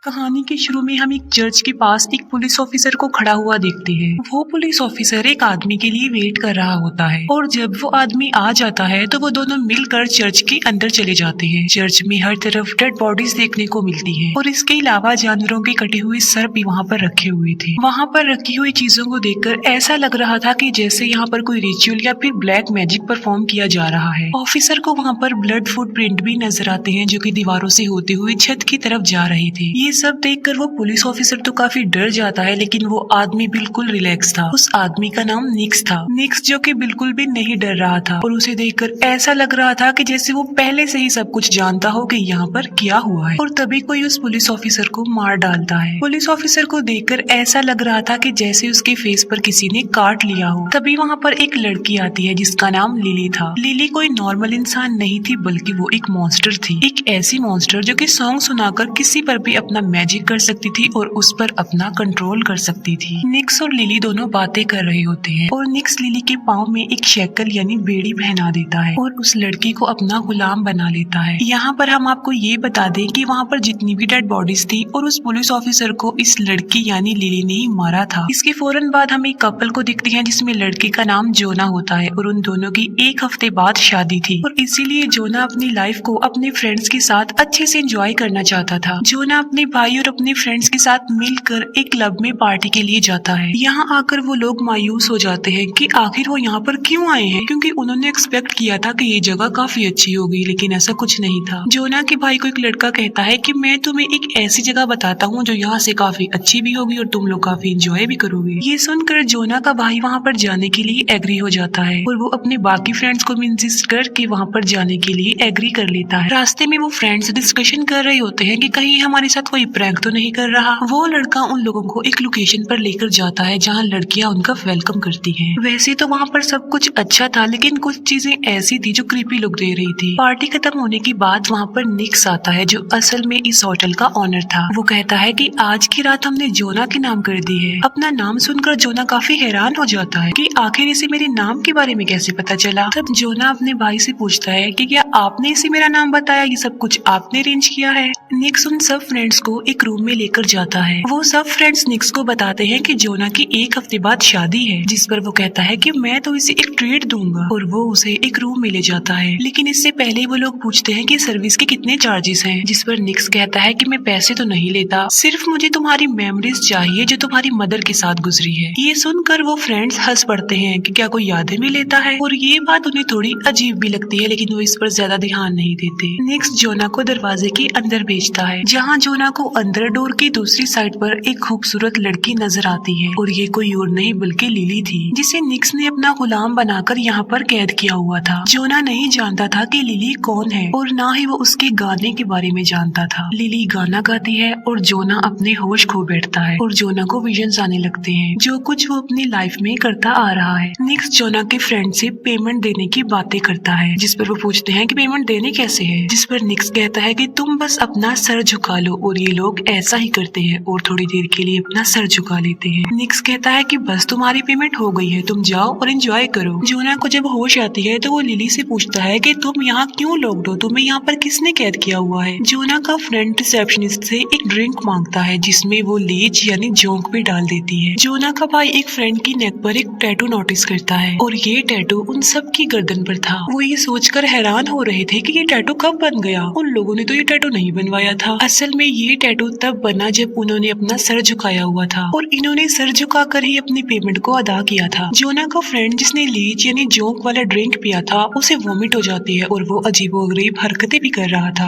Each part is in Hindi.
कहानी के शुरू में हम एक चर्च के पास एक पुलिस ऑफिसर को खड़ा हुआ देखते हैं। वो पुलिस ऑफिसर एक आदमी के लिए वेट कर रहा होता है और जब वो आदमी आ जाता है तो वो दोनों मिलकर चर्च के अंदर चले जाते हैं। चर्च में हर तरफ डेड बॉडीज देखने को मिलती है और इसके अलावा जानवरों के कटे हुए सर भी वहाँ पर रखे हुए थे। वहाँ पर रखी हुई चीजों को देखकर ऐसा लग रहा था कि जैसे यहाँ पर कोई रिचुअल या फिर ब्लैक मैजिक परफॉर्म किया जा रहा है। ऑफिसर को वहाँ पर ब्लड फुटप्रिंट भी नजर आते हैं जो कि दीवारों से होते हुए छत की तरफ जा रहे थे। ये सब देखकर वो पुलिस ऑफिसर तो काफी डर जाता है, लेकिन वो आदमी बिल्कुल रिलैक्स था। उस आदमी का नाम निक्स था। निक्स जो कि बिल्कुल भी नहीं डर रहा था और उसे देखकर ऐसा लग रहा था कि जैसे वो पहले से ही सब कुछ जानता हो कि यहाँ पर क्या हुआ है। और तभी कोई उस पुलिस ऑफिसर को मार डालता है। पुलिस ऑफिसर को देखकर ऐसा लग रहा था कि जैसे उसके फेस पर किसी ने काट लिया हो। तभी वहाँ पर एक लड़की आती है जिसका नाम लिली था। लिली कोई नॉर्मल इंसान नहीं थी, बल्कि वो एक मॉन्स्टर थी। एक ऐसी मॉन्स्टर जो कि सॉन्ग सुनाकर किसी पर भी अपना मैजिक कर सकती थी और उस पर अपना कंट्रोल कर सकती थी। निक्स और लिली दोनों बातें कर रहे होते हैं और निक्स लिली के पाँव में एक शेकल यानी बेड़ी पहना देता है और उस लड़की को अपना गुलाम बना लेता है। यहाँ पर हम आपको ये बता दें कि वहाँ पर जितनी भी डेड बॉडीज थी और उस पुलिस ऑफिसर को इस लड़की यानी लिली ने ही मारा था। इसके फौरन बाद हम एक कपल को देखते हैं जिसमें लड़के का नाम जोना होता है और उन दोनों की एक हफ्ते बाद शादी थी और इसीलिए जोना अपनी लाइफ को अपने फ्रेंड्स के साथ अच्छे से एंजॉय करना चाहता था। जोना अपने भाई और अपने फ्रेंड्स के साथ मिलकर एक क्लब में पार्टी के लिए जाता है। यहाँ आकर वो लोग मायूस हो जाते हैं कि आखिर वो यहाँ पर क्यों आए हैं, क्योंकि उन्होंने एक्सपेक्ट किया था कि ये जगह काफी अच्छी होगी, लेकिन ऐसा कुछ नहीं था। जोना के भाई को एक लड़का कहता है कि मैं तुम्हें एक ऐसी जगह बताता हूँ जो यहाँ से काफी अच्छी भी होगी और तुम लोग काफी एंजॉय भी करोगे। ये सुनकर जोना का भाई वहाँ पर जाने के लिए एग्री हो जाता है और वो अपने बाकी फ्रेंड्स को इंसिस्ट करके वहाँ पर जाने के लिए एग्री कर लेता है। रास्ते में वो फ्रेंड्स डिस्कशन कर रहे होते हैं कि कहीं हमारे साथ कोई प्रैंक तो नहीं कर रहा। वो लड़का उन लोगों को एक लोकेशन पर लेकर जाता है जहाँ लड़कियां उनका वेलकम करती हैं। वैसे तो वहाँ पर सब कुछ अच्छा था, लेकिन कुछ चीजें ऐसी थी जो क्रीपी लुक दे रही थी। पार्टी खत्म होने के बाद वहाँ पर निक्स आता है जो असल में इस होटल का ऑनर था। वो कहता है कि आज की रात हमने जोना के नाम कर दी है। अपना नाम सुनकर जोना काफी हैरान हो जाता है कि आखिर इसे मेरे नाम के बारे में कैसे पता चला। तब जोना अपने भाई से पूछता है कि क्या आपने इसे मेरा नाम बताया, ये सब कुछ आपने अरेंज किया है। निक्स उन सब फ्रेंड्स को एक रूम में लेकर जाता है। वो सब फ्रेंड्स निक्स को बताते हैं कि जोना की एक हफ्ते बाद शादी है, जिस पर वो कहता है कि मैं तो इसे एक ट्रीट दूंगा और वो उसे एक रूम में ले जाता है। लेकिन इससे पहले वो लोग पूछते हैं कि सर्विस के कितने चार्जेस हैं, जिस पर निक्स कहता है कि मैं पैसे तो नहीं लेता, सिर्फ मुझे तुम्हारी मेमोरीज चाहिए जो तुम्हारी मदर के साथ गुजरी है। ये सुनकर वो फ्रेंड्स हंस पड़ते हैं कि क्या कोई यादें भी लेता है, और ये बात उन्हें थोड़ी अजीब भी लगती है, लेकिन वो इस पर ज्यादा ध्यान नहीं देते। निक्स जोना को दरवाजे के अंदर भेजता है, जहाँ जोना को अंदर डोर की दूसरी साइड पर एक खूबसूरत लड़की नजर आती है और ये कोई और नहीं बल्कि लिली थी, जिसे निक्स ने अपना गुलाम बनाकर यहाँ पर कैद किया हुआ था। जोना नहीं जानता था कि लिली कौन है और ना ही वो उसके गाने के बारे में जानता था। लिली गाना गाती है और जोना अपने होश खो बैठता है और जोना को विजन्स आने लगते हैं जो कुछ वो अपनी लाइफ में करता आ रहा है। निक्स जोना के फ्रेंड से पेमेंट देने की बातें करता है, जिस पर वो पूछते हैं कि पेमेंट देने कैसे है, जिस पर निक्स कहता है कि तुम बस अपना सर झुका लो, और ये लोग ऐसा ही करते हैं और थोड़ी देर के लिए अपना सर झुका लेते हैं। निक्स कहता है कि बस तुम्हारी पेमेंट हो गई है, तुम जाओ और एंजॉय करो। जोना को जब होश आती है तो वो लिली से पूछता है कि तुम यहाँ क्यों लॉक्ड हो, तुम्हें यहाँ पर किसने कैद किया हुआ है। जोना का फ्रेंड रिसेप्शनिस्ट से एक ड्रिंक मांगता है जिसमें वो लीच यानी जोंक भी डाल देती है। जोना का भाई एक फ्रेंड की नेक पर एक टैटू नोटिस करता है और ये टैटू उन सब की गर्दन पर था। वो ये सोचकर हैरान हो रहे थे कि ये टैटू कब बन गया, उन लोगों ने तो ये टैटू नहीं बनवाया था। असल में ये टैटू तब बना जब उन्होंने अपना सर झुकाया हुआ था और इन्होंने सर झुकाकर ही अपनी पेमेंट को अदा किया था। जोना का फ्रेंड जिसने लीच यानी जोंक वाला ड्रिंक पिया था उसे वोमिट हो जाती है और वो अजीबोगरीब हरकतें भी कर रहा था,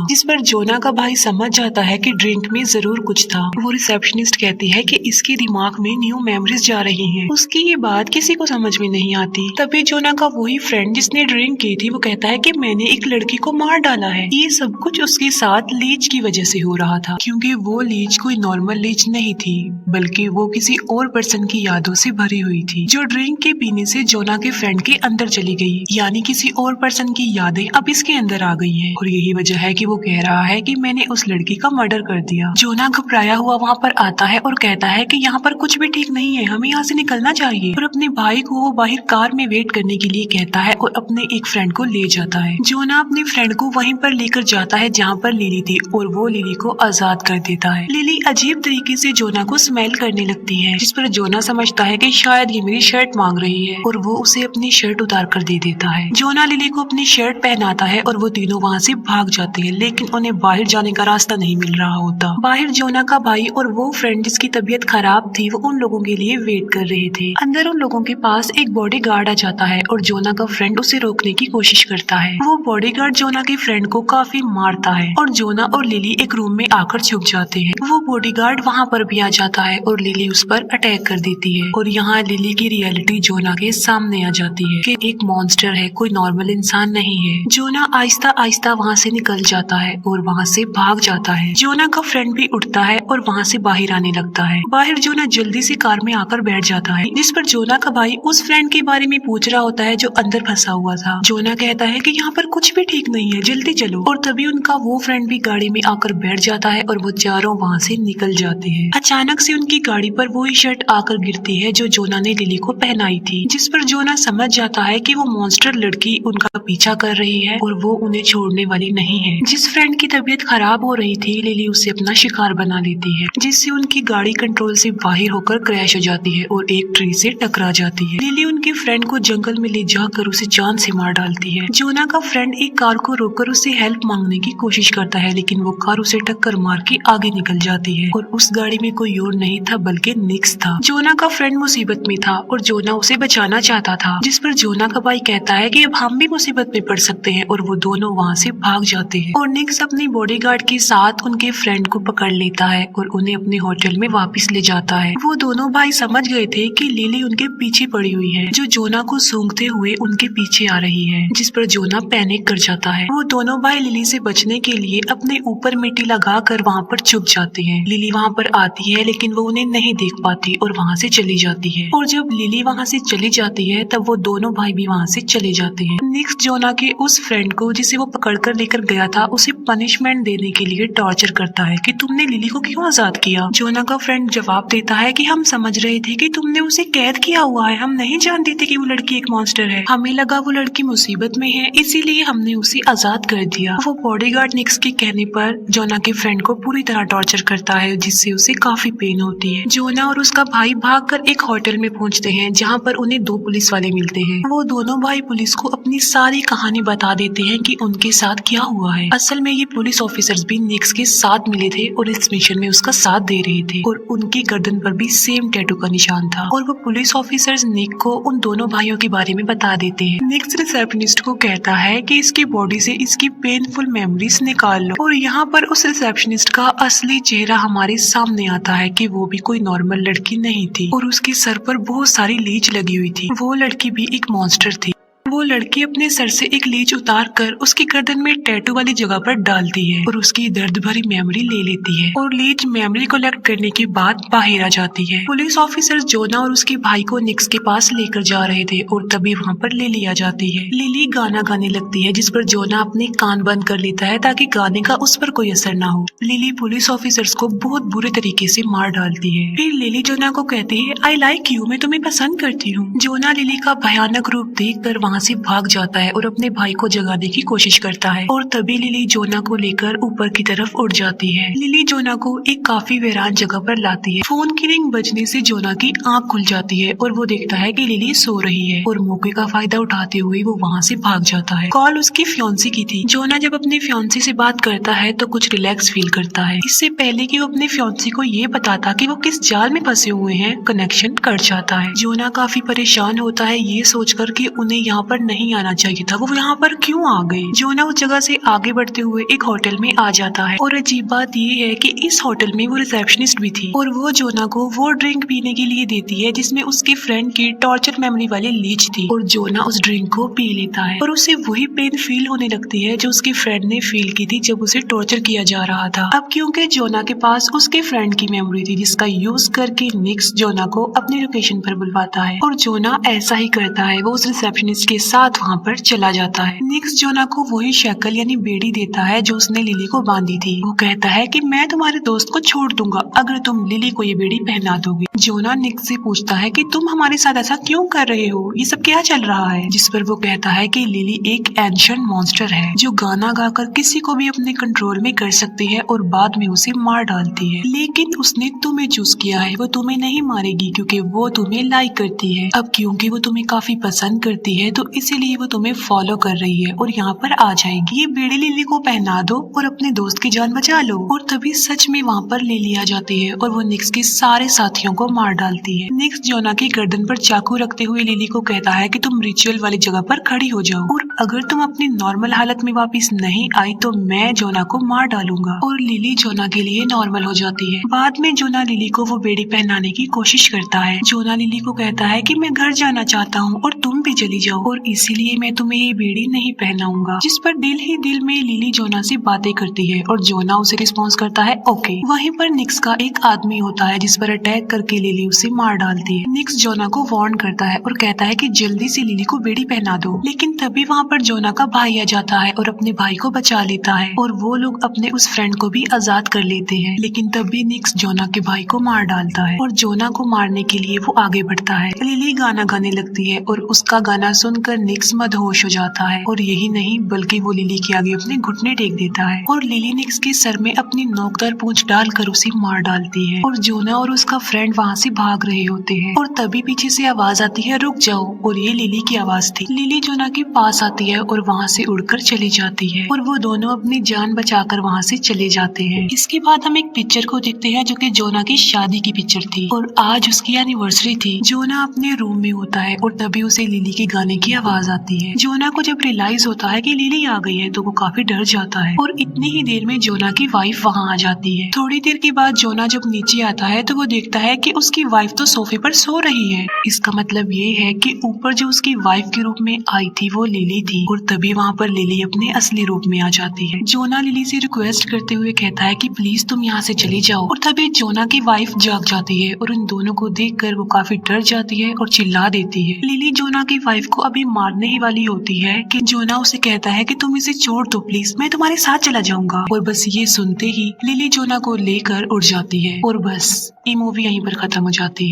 जिस पर जोना का भाई समझ जाता है कि ड्रिंक में जरूर कुछ था। वो रिसेप्शनिस्ट कहती है कि इसके दिमाग में न्यू मेमोरीज जा रही हैं। उसकी ये बात किसी को समझ में नहीं आती। तभी जोना का वही फ्रेंड जिसने ड्रिंक की थी वो कहता है कि मैंने एक लड़की को मार डाला है। ये सब कुछ उसके साथ लीच की वजह से हो रहा था, क्योंकि वो लीच कोई नॉर्मल लीच नहीं थी, बल्कि वो किसी और पर्सन की यादों से भरी हुई थी, जो ड्रिंक के पीने से जोना के फ्रेंड के अंदर चली गई। यानी किसी और पर्सन की यादें अब इसके अंदर आ गई है और यही वजह है कि वो कह रहा है कि मैंने उस लड़की का मर्डर कर दिया। जोना घबराया हुआ वहाँ पर आता है और कहता है कि यहाँ पर कुछ भी ठीक नहीं है, हमें यहाँ से निकलना चाहिए। और अपने भाई को वो बाहर कार में वेट करने के लिए कहता है और अपने एक फ्रेंड को ले जाता है। जोना अपने फ्रेंड को वहीं पर लेकर जाता है जहाँ पर लिली थी और वो लिली को आजाद कर देता है। लिली अजीब तरीके से जोना को स्मेल करने लगती है, जिस पर जोना समझता है कि शायद ये मेरी शर्ट मांग रही है और वो उसे अपनी शर्ट उतार कर दे देता है। जोना लिली को अपनी शर्ट पहनाता है और वो तीनों वहाँ से भाग जाते हैं, लेकिन उन्हें बाहर जाने का रास्ता नहीं मिल रहा होता। बाहर जोना का भाई और वो फ्रेंड जिसकी तबीयत खराब थी वो उन लोगों के लिए वेट कर रहे थे। अंदर उन लोगों के पास एक बॉडीगार्ड आ जाता है और जोना का फ्रेंड उसे रोकने की कोशिश करता है। वो बॉडीगार्ड जोना के फ्रेंड को काफी मारता है और जोना और लिली एक रूम में आकर छुप जाते हैं। वो बॉडीगार्ड वहाँ पर भी आ जाता है और लिली उस पर अटैक कर देती है और यहाँ लिली की रियलिटी जोना के सामने आ जाती है कि एक मॉन्स्टर है, कोई नॉर्मल इंसान नहीं है। जोना आहिस्ता आहिस्ता वहाँ से निकल जाता है और वहाँ से भाग जाता है। जोना का फ्रेंड भी उठता है और वहाँ से बाहर आने लगता है। बाहर जोना जल्दी से कार में आकर बैठ जाता है, जिस पर जोना का भाई उस फ्रेंड के बारे में पूछ रहा होता है जो अंदर फंसा हुआ था। जोना कहता है कि यहाँ पर कुछ भी ठीक नहीं है, जल्दी चलो। और तभी उनका वो फ्रेंड भी गाड़ी में आकर बैठ जाता है और वो चारों वहाँ से निकल जाते हैं। अचानक से उनकी गाड़ी पर वही शर्ट आकर गिरती है जो जोना ने लिली को पहनाई थी, जिस पर जोना समझ जाता है कि वो मॉन्स्टर लड़की उनका पीछा कर रही है और वो उन्हें छोड़ने वाली नहीं है। जिस फ्रेंड की तबीयत खराब हो रही थी लिली उसे अपना शिकार बना लेती है, जिससे उनकी गाड़ी कंट्रोल से बाहर होकर क्रैश हो जाती है और एक ट्री से टकरा जाती है। लिली उनके फ्रेंड को जंगल में ले जाकर उसे जान से मार डालती है। जोना का फ्रेंड एक कार को रोककर उससे हेल्प मांगने की कोशिश करता है, लेकिन वो कार उसे टक्कर मार के आगे निकल जाती है और उस गाड़ी में कोई और नहीं था बल्कि निक्स था। जोना का फ्रेंड मुसीबत में था और जोना उसे बचाना चाहता था, जिस पर जोना का भाई कहता है कि अब हम भी मुसीबत में पड़ सकते हैं और वो दोनों वहाँ से भाग जाते हैं। और निक्स अपनी बॉडीगार्ड के साथ उनके फ्रेंड को पकड़ लेता है और उन्हें अपने होटल में वापस ले जाता है। वो दोनों भाई समझ गए थे कि लिली उनके पीछे पड़ी हुई है, जो जोना को सूंघते हुए उनके पीछे आ रही है, जिस पर जोना पैनिक कर जाता है। वो दोनों भाई लिली से बचने के लिए अपने ऊपर मिट्टी लगा कर वहाँ पर छुप जाते हैं। लिली वहाँ पर आती है लेकिन वो उन्हें नहीं देख पाती और वहाँ से चली जाती है। और जब लिली वहाँ से चली जाती है तब वो दोनों भाई भी वहाँ से चले जाते हैं। निक्स जोना के उस फ्रेंड को जिसे वो पकड़कर लेकर गया था उसे पनिशमेंट देने के लिए टॉर्चर करता है कि तुमने लिली को क्यों आजाद किया। जोना का फ्रेंड जवाब देता है कि हम समझ रहे थे कि तुमने उसे कैद किया हुआ है, हम नहीं जानते थे कि वो लड़की एक मॉन्स्टर है, हमें लगा वो लड़की मुसीबत में है इसीलिए हमने उसे आजाद कर दिया। वो बॉडीगार्ड निक्स के कहने पर जोना के फ्रेंड को पूरी तरह टॉर्चर करता है, जिससे उसे काफी पेन होती है। जोना और उसका भाई भागकर एक होटल में पहुंचते हैं जहां पर उन्हें दो पुलिस वाले मिलते हैं। वो दोनों भाई पुलिस को अपनी सारी कहानी बता देते हैं कि उनके साथ क्या हुआ है। असल में ये पुलिस ऑफिसर्स भी निक्स के साथ मिले थे और इस मिशन में उसका साथ दे रहे थे और उनकी गर्दन पर भी सेम टैटू का निशान था। और वो पुलिस ऑफिसर्स निक को उन दोनों भाइयों के बारे में बता देते हैं। निक्स रिसेप्शनिस्ट को कहता है कि इसकी बॉडी से इसकी पेनफुल मेमोरीज निकाल लो और यहाँ पर उस रिसेप्शनिस्ट का असली चेहरा हमारे सामने आता है कि वो भी कोई नॉर्मल लड़की नहीं थी और उसके सर पर बहुत सारी लीच लगी हुई थी। वो लड़की भी एक मॉन्स्टर थी। वो लड़की अपने सर से एक लीच उतार कर उसकी गर्दन में टैटू वाली जगह पर डालती है और उसकी दर्द भरी मेमोरी ले लेती है और लीच मेमोरी कलेक्ट करने के बाद बाहर आ जाती है। पुलिस ऑफिसर जोना और उसके भाई को निक्स के पास लेकर जा रहे थे और तभी वहाँ पर लिली आ जाती है। लिली गाना गाने लगती है, जिस पर जोना अपने कान बंद कर लेता है ताकि गाने का उस पर कोई असर ना हो। लिली पुलिस ऑफिसर्स को बहुत बुरे तरीके से मार डालती है। फिर लिली जोना को कहती है आई लाइक यू, मैं तुम्हें पसंद करती हूँ। जोना लिली का भयानक रूप देख कर वहाँ से भाग जाता है और अपने भाई को जगाने की कोशिश करता है और तभी लिली जोना को लेकर ऊपर की तरफ उड़ जाती है। लिली जोना को एक काफी वीरान जगह पर लाती है। फोन की रिंग बजने से जोना की आंख खुल जाती है और वो देखता है कि लिली सो रही है और मौके का फायदा उठाते हुए वो वहाँ से भाग जाता है। कॉल उसकी फियांसी की थी। जोना जब अपने फियांसी से बात करता है तो कुछ रिलैक्स फील करता है। इससे पहले कि वो अपने फियांसी को ये बताता कि वो किस जाल में फंसे हुए हैं, कनेक्शन कट जाता है। जोना काफी परेशान होता है ये सोचकर कि उन्हें यहाँ पर नहीं आना चाहिए था, वो यहाँ पर क्यों आ गए। जोना उस जगह से आगे बढ़ते हुए एक होटल में आ जाता है और अजीब बात ये है कि इस होटल में वो रिसेप्शनिस्ट भी थी और वो जोना को वो ड्रिंक पीने के लिए देती है जिसमें उसके फ्रेंड की टॉर्चर मेमोरी वाली लीच थी और जोना उस ड्रिंक को पी लेता है और उसे वही पेन फील होने लगती है जो उसके फ्रेंड ने फील की थी जब उसे टॉर्चर किया जा रहा था। अब क्योंकि जोना के पास उसके फ्रेंड की मेमोरी थी जिसका यूज करके निक्स जोना को अपनी लोकेशन पर बुलवाता है और जोना ऐसा ही करता है। वो उस रिसेप्शनिस्ट के के साथ वहाँ पर चला जाता है। निक्स जोना को वही शक्ल यानी बेड़ी देता है जो उसने लिली को बांधी थी। वो कहता है कि मैं तुम्हारे दोस्त को छोड़ दूंगा अगर तुम लिली को ये बेड़ी पहना दोगे। जोना निक्स से पूछता है कि तुम हमारे साथ ऐसा क्यों कर रहे हो, ये सब क्या चल रहा है। जिस पर वो कहता है कि लिली एक एंशिएंट मॉन्स्टर है जो गाना गाकर किसी को भी अपने कंट्रोल में कर सकती है और बाद में उसे मार डालती है, लेकिन उसने तुम्हें चूज किया है, वो तुम्हें नहीं मारेगी क्योंकि वो तुम्हें लाइक करती है। अब क्योंकि वो तुम्हें काफी पसंद करती है तो इसीलिए वो तुम्हें फॉलो कर रही है और यहाँ पर आ जाएगी। ये बेड़ी लिली को पहना दो और अपने दोस्त की जान बचा लो। और तभी सच में वहाँ पर लिली आ जाती है और वो निक्स के सारे साथियों को मार डालती है। निक्स जोना की गर्दन पर चाकू रखते हुए लिली को कहता है कि तुम रिचुअल वाली जगह पर खड़ी हो जाओ और अगर तुम अपनी नॉर्मल हालत में वापस नहीं आई तो मैं जोना को मार डालूंगा। और लिली जोना के लिए नॉर्मल हो जाती है। बाद में जोना लिली को वो बेड़ी पहनाने की कोशिश करता है। जोना लिली को कहता है कि मैं घर जाना चाहता हूँ और तुम भी चली जाओ और इसीलिए मैं तुम्हें ये बेड़ी नहीं पहनाऊंगा। जिस पर दिल ही दिल में लिली जोना से बातें करती है और जोना उसे रिस्पॉन्स करता है ओके। वहीं पर निक्स का एक आदमी होता है जिस पर अटैक करके लिली उसे मार डालती है। निक्स जोना को वार्न करता है और कहता है कि जल्दी से लिली को बेड़ी पहना दो, लेकिन तभी वहाँ पर जोना का भाई आ जाता है और अपने भाई को बचा लेता है और वो लोग अपने उस फ्रेंड को भी आजाद कर लेते हैं। लेकिन तभी निक्स जोना के भाई को मार डालता है और जोना को मारने के लिए वो आगे बढ़ता है। लिली गाना गाने लगती है और उसका गाना सुनकर निक्स मदहोश हो जाता है और यही नहीं बल्कि वो लिली के आगे अपने घुटने टेक देता है और लिली निक्स के सर में अपनी नोकदार पूंछ डालकर उसे मार डालती है और जोना और उसका फ्रेंड वहाँ से भाग रहे होते हैं और तभी पीछे से आवाज आती है रुक जाओ, और ये लिली की आवाज थी। लिली जोना के पास आती है और वहाँ से उड़कर चली जाती है और वो दोनों अपनी जान बचाकर वहाँ से चले जाते हैं। इसके बाद हम एक पिक्चर को देखते हैं जो कि जोना की शादी की पिक्चर थी और आज उसकी एनिवर्सरी थी। जोना अपने रूम में होता है और तभी उसे लिली के गाने की आवाज आती है। जोना को जब रियलाइज होता है कि लिली आ गई है तो वो काफी डर जाता है और इतनी ही देर में जोना की वाइफ वहाँ आ जाती है। थोड़ी देर के बाद जोना जब नीचे आता है तो वो देखता है कि उसकी वाइफ तो सोफे पर सो रही है। इसका मतलब ये है कि ऊपर जो उसकी वाइफ के रूप में आई थी वो लिली थी और तभी वहाँ पर लिली अपने असली रूप में आ जाती है। जोना लिली से रिक्वेस्ट करते हुए कहता है कि प्लीज तुम यहाँ से चली जाओ और तभी जोना की वाइफ जाग जाती है और उन दोनों को देखकर वो काफी डर जाती है और चिल्ला देती है। लिली जोना की वाइफ को अभी मारने ही वाली होती है कि जोना उसे कहता है कि तुम इसे छोड़ दो प्लीज, मैं तुम्हारे साथ चला जाऊंगा। और बस ये सुनते ही लिली जोना को लेकर उड़ जाती है और बस ये मूवी यहीं पर खत्म हो जाती है।